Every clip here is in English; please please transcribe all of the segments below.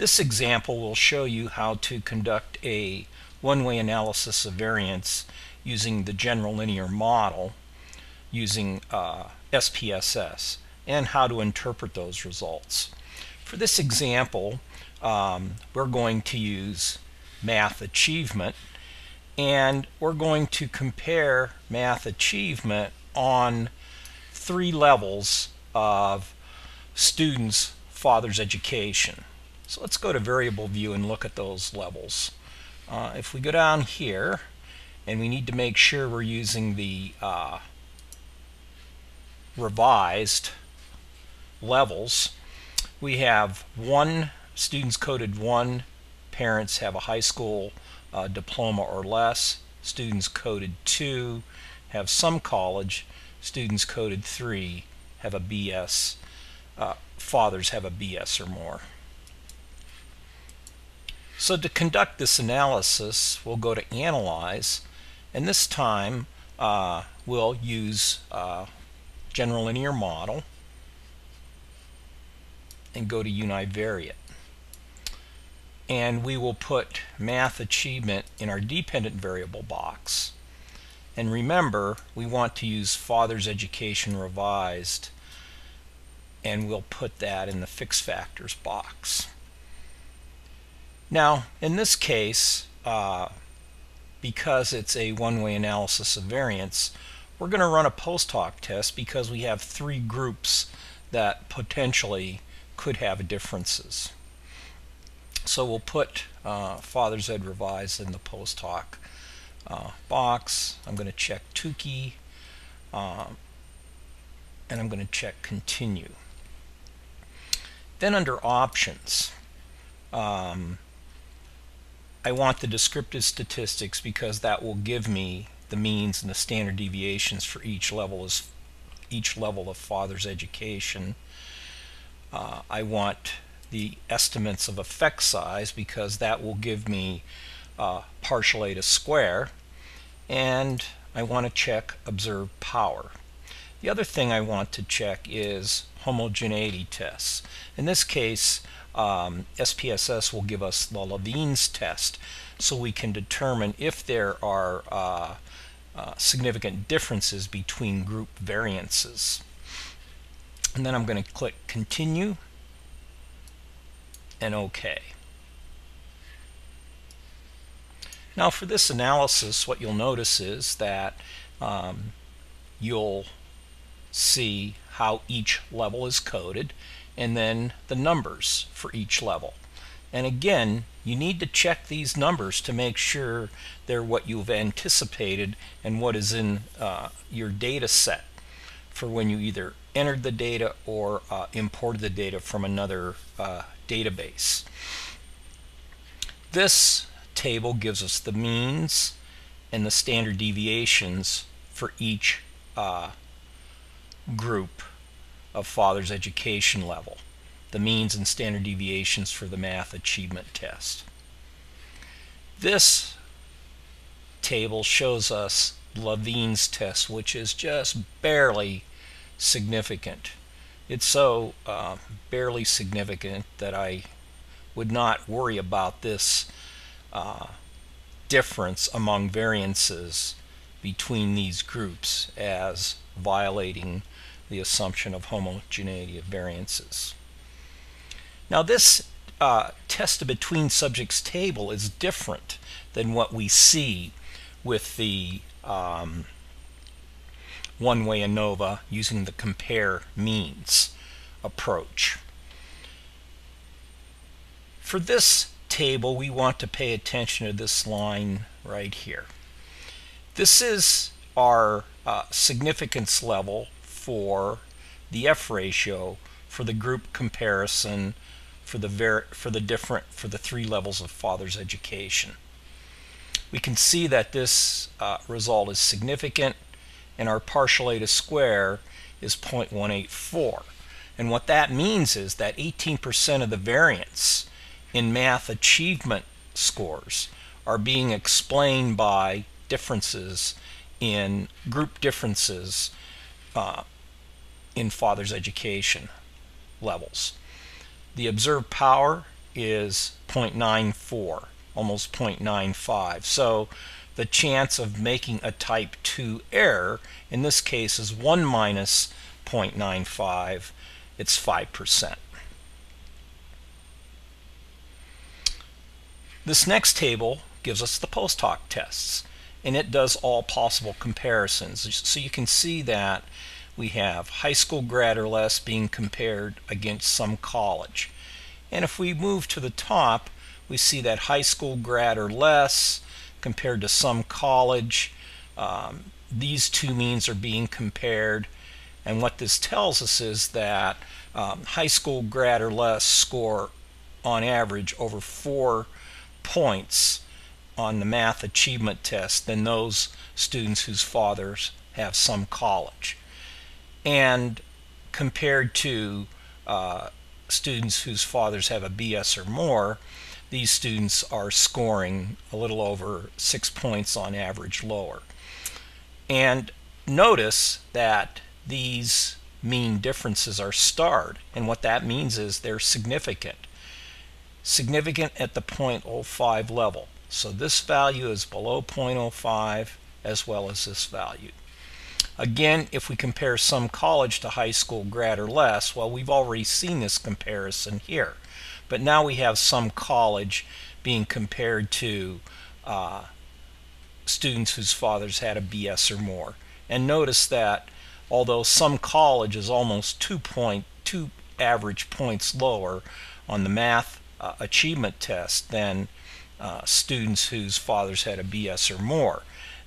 This example will show you how to conduct a one-way analysis of variance using the general linear model using SPSS, and how to interpret those results. For this example, we're going to use math achievement, and we're going to compare math achievement on 3 levels of students' father's education. So let's go to variable view and look at those levels. If we go down here, and we need to make sure we're using the revised levels, we have 1 students coded 1, parents have a high school diploma or less, students coded 2 have some college, students coded 3 have a BS, fathers have a BS or more. So to conduct this analysis, we'll go to Analyze, and this time we'll use general linear model and go to univariate. And we will put math achievement in our dependent variable box. And remember, we want to use father's education revised, and we'll put that in the fixed factors box. Now, in this case, because it's a one-way analysis of variance, we're going to run a post hoc test because we have 3 groups that potentially could have differences. So we'll put father's ed revised in the post hoc box. I'm going to check Tukey, and I'm going to check continue. Then under options, I want the descriptive statistics because that will give me the means and the standard deviations for each level of father's education. I want the estimates of effect size because that will give me partial eta square, and I want to check observed power. The other thing I want to check is homogeneity tests. In this case, SPSS will give us the Levine's test, so we can determine if there are significant differences between group variances. And then I'm going to click continue and OK. Now for this analysis, what you'll notice is that you'll see how each level is coded and then the numbers for each level. And again, you need to check these numbers to make sure they're what you've anticipated and what is in your data set for when you either entered the data or imported the data from another database. This table gives us the means and the standard deviations for each group of father's education level, the means and standard deviations for the math achievement test. This table shows us Levine's test, which is just barely significant. It's so barely significant that I would not worry about this difference among variances between these groups as violating the assumption of homogeneity of variances. Now this test between subjects table is different than what we see with the one-way ANOVA using the compare means approach. For this table, we want to pay attention to this line right here. This is our significance level for the F ratio for the group comparison for the 3 levels of father's education. We can see that this result is significant, and our partial eta square is 0.184. And what that means is that 18% of the variance in math achievement scores are being explained by differences in group differences in father's education levels. The observed power is 0.94, almost 0.95. So the chance of making a type 2 error in this case is 1 minus 0.95. It's 5%. This next table gives us the post hoc tests, and it does all possible comparisons. So you can see that we have high school grad or less being compared against some college. And if we move to the top, we see that high school grad or less compared to some college. These two means are being compared, and what this tells us is that high school grad or less score on average over 4 points on the math achievement test than those students whose fathers have some college. And compared to students whose fathers have a BS or more, these students are scoring a little over 6 points on average lower. And notice that these mean differences are starred, and what that means is they're significant. Significant at the 0.05 level. So this value is below 0.05 as well as this value. Again, if we compare some college to high school grad or less, well, we've already seen this comparison here. But now we have some college being compared to students whose fathers had a BS or more. And notice that although some college is almost 2 average points lower on the math achievement test than students whose fathers had a BS or more,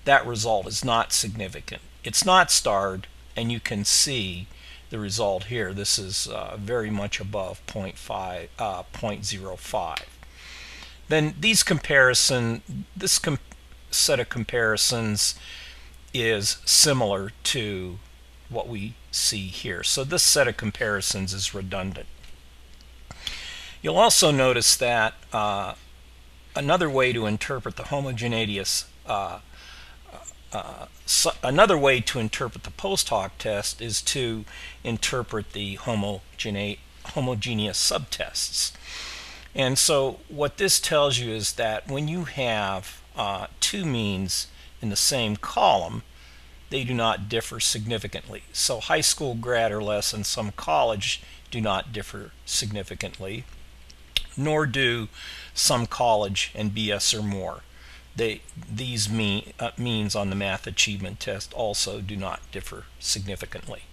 that result is not significant. It's not starred, and you can see the result here. This is very much above 0.05. Then this set of comparisons is similar to what we see here. So this set of comparisons is redundant. You'll also notice that another way to interpret the homogeneous another way to interpret the post hoc test is to interpret the homogeneous subtests. And so what this tells you is that when you have two means in the same column, they do not differ significantly. So high school grad or less and some college do not differ significantly, nor do some college and BS or more. These means on the math achievement test also do not differ significantly.